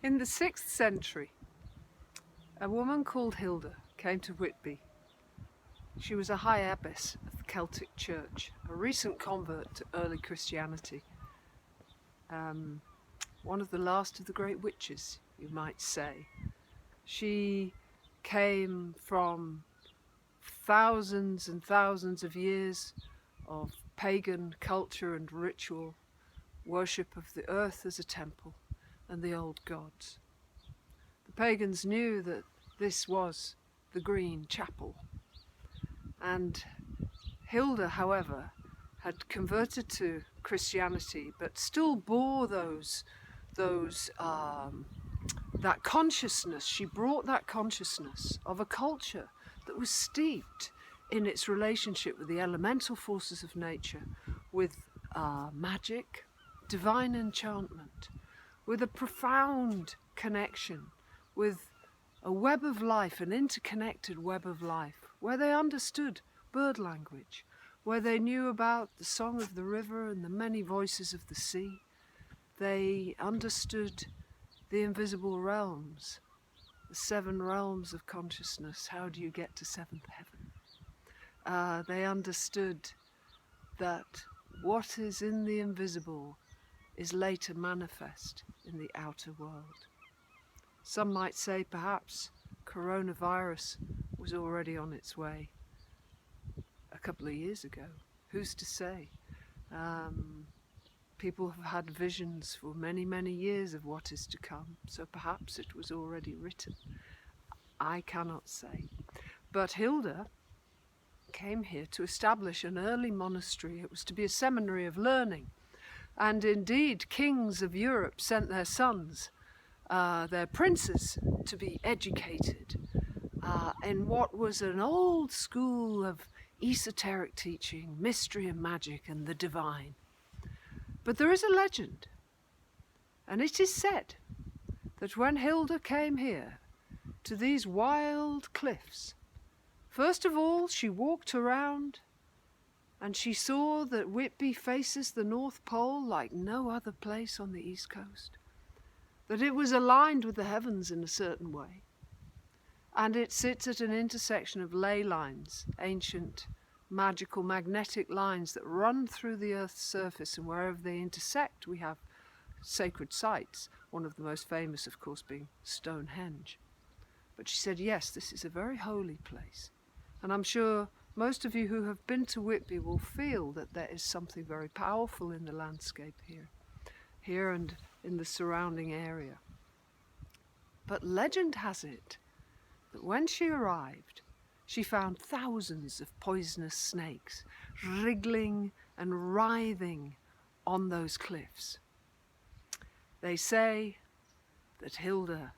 In the 6th century, a woman called Hilda came to Whitby. She was a high abbess of the Celtic Church, a recent convert to early Christianity. One of the last of the great witches, you might say. She came from thousands and thousands of years of pagan culture and ritual, worship of the earth as a temple and the old gods. The pagans knew that this was the Green Chapel, and Hilda, however, had converted to Christianity, but still bore that consciousness. She brought that consciousness of a culture that was steeped in its relationship with the elemental forces of nature, with magic, divine enchantment, with a profound connection, with a web of life, an interconnected web of life, where they understood bird language, where they knew about the song of the river and the many voices of the sea. They understood the invisible realms, the 7 realms of consciousness. How do you get to 7th heaven? They understood that what is in the invisible is later manifest in the outer world. Some might say perhaps coronavirus was already on its way a couple of years ago. Who's to say? People have had visions for many, many years of what is to come, so perhaps it was already written. I cannot say. But Hilda came here to establish an early monastery. It was to be a seminary of learning. And indeed, kings of Europe sent their sons, their princes, to be educated in what was an old school of esoteric teaching, mystery and magic and the divine. But there is a legend, and it is said that when Hilda came here to these wild cliffs, first of all she walked around and she saw that Whitby faces the North Pole like no other place on the East Coast, that it was aligned with the heavens in a certain way, and it sits at an intersection of ley lines, ancient magical magnetic lines that run through the Earth's surface, and wherever they intersect we have sacred sites, one of the most famous of course being Stonehenge. But she said, yes, this is a very holy place, and I'm sure most of you who have been to Whitby will feel that there is something very powerful in the landscape here and in the surrounding area. But legend has it that when she arrived, she found thousands of poisonous snakes wriggling and writhing on those cliffs. They say that Hilda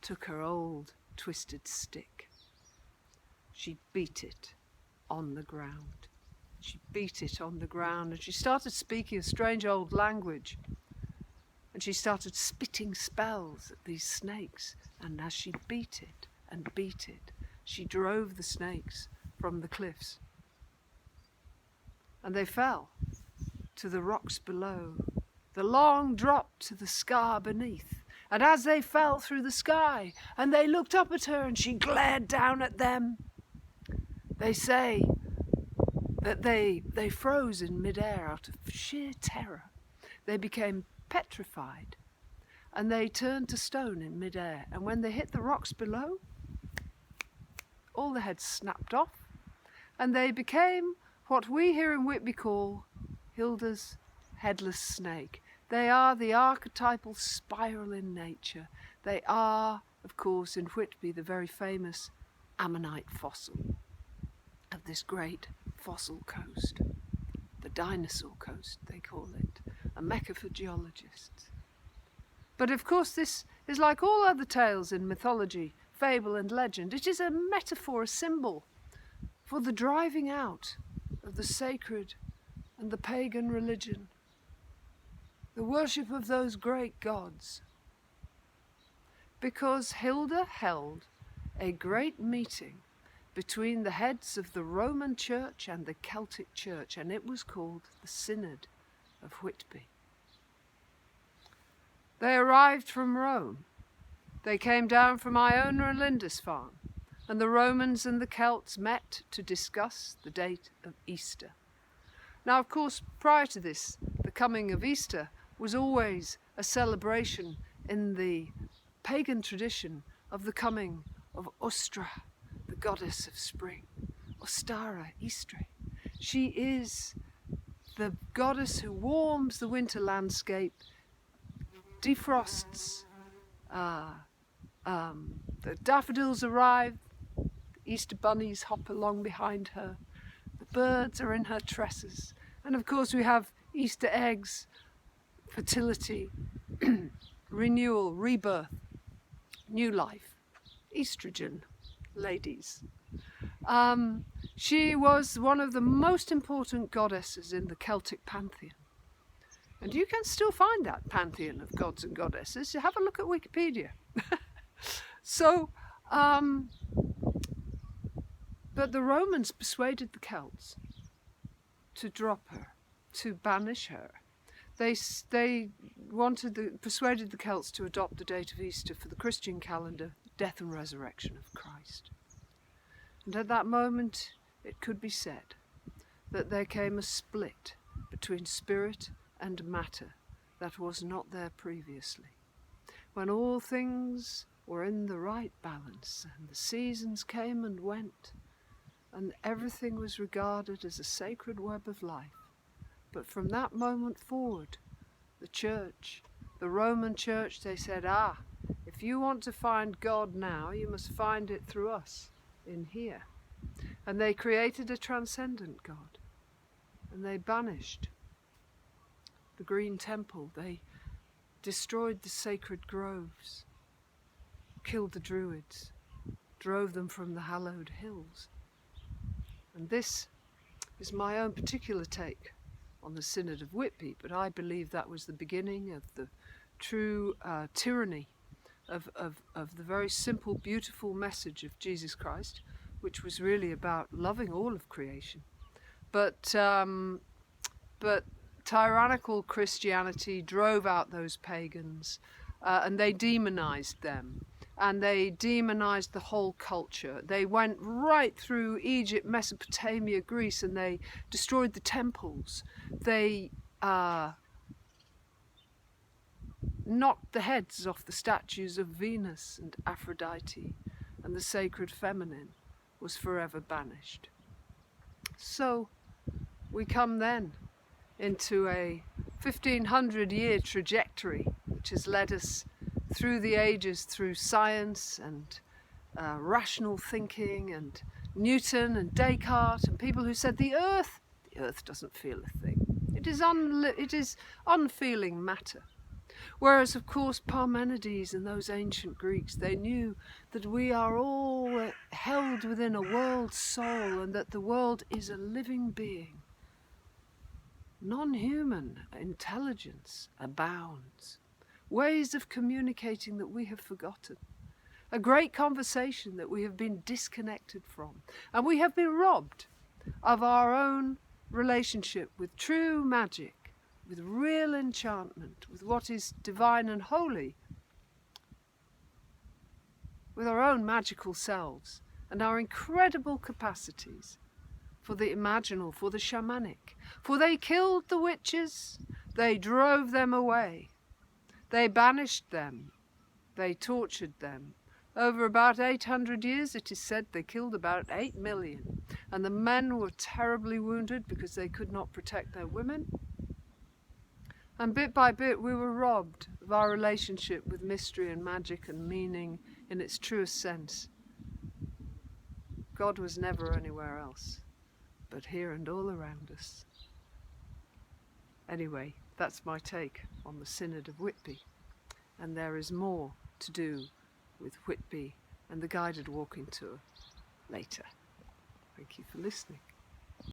took her old twisted stick. She beat it on the ground. She beat it on the ground, and she started speaking a strange old language. And she started spitting spells at these snakes, and as she beat it and beat it, she drove the snakes from the cliffs. And they fell to the rocks below, the long drop to the scar beneath. And as they fell through the sky and they looked up at her and she glared down at them, they say that they froze in midair out of sheer terror. They became petrified and they turned to stone in midair. And when they hit the rocks below, all the heads snapped off, and they became what we here in Whitby call Hilda's headless snake. They are the archetypal spiral in nature. They are, of course, in Whitby, the very famous ammonite fossil of this great fossil coast, the dinosaur coast they call it, a mecca for geologists. But of course this is like all other tales in mythology, fable and legend. It is a metaphor, a symbol for the driving out of the sacred and the pagan religion, the worship of those great gods. Because Hilda held a great meeting between the heads of the Roman Church and the Celtic Church, and it was called the Synod of Whitby. They arrived from Rome They came down from Iona and Lindisfarne, and the Romans and the Celts met to discuss the date of Easter. Now, of course, prior to this, the coming of Easter was always a celebration in the pagan tradition of the coming of Ostara, the goddess of spring. Ostara, Istre. She is the goddess who warms the winter landscape, defrosts, the daffodils arrive, the Easter bunnies hop along behind her, the birds are in her tresses, and of course we have Easter eggs, fertility, renewal, rebirth, new life, estrogen, ladies. She was one of the most important goddesses in the Celtic pantheon. And you can still find that pantheon of gods and goddesses. Have a look at Wikipedia. So, but the Romans persuaded the Celts to drop her, to banish her. They persuaded the Celts to adopt the date of Easter for the Christian calendar, death and resurrection of Christ. And at that moment, it could be said that there came a split between spirit and matter that was not there previously. When all things were in the right balance and the seasons came and went and everything was regarded as a sacred web of life. But from that moment forward, the church, the Roman church, they said, if you want to find God now, you must find it through us in here. And they created a transcendent God, and they banished the Green Temple. They destroyed the sacred groves, killed the Druids, drove them from the hallowed hills. And this is my own particular take on the Synod of Whitby, but I believe that was the beginning of the true tyranny of the very simple, beautiful message of Jesus Christ, which was really about loving all of creation. But tyrannical Christianity drove out those pagans, and they demonized them, and they demonized the whole culture. They went right through Egypt, Mesopotamia, Greece, and they destroyed the temples. They knocked the heads off the statues of Venus and Aphrodite, and the sacred feminine was forever banished. So we come then into a 1500-year trajectory which has led us through the ages, through science and rational thinking and Newton and Descartes and people who said the earth doesn't feel a thing. It is unfeeling matter. Whereas, of course, Parmenides and those ancient Greeks, they knew that we are all held within a world soul and that the world is a living being. Non-human intelligence abounds. Ways of communicating that we have forgotten. A great conversation that we have been disconnected from. And we have been robbed of our own relationship with true magic, with real enchantment, with what is divine and holy, with our own magical selves and our incredible capacities for the imaginal, for the shamanic. For they killed the witches, they drove them away, they banished them, they tortured them. Over about 800 years, it is said, they killed about 8 million. And the men were terribly wounded because they could not protect their women. And bit by bit, we were robbed of our relationship with mystery and magic and meaning in its truest sense. God was never anywhere else, but here and all around us. Anyway, that's my take on the Synod of Whitby. And there is more to do with Whitby and the guided walking tour later. Thank you for listening.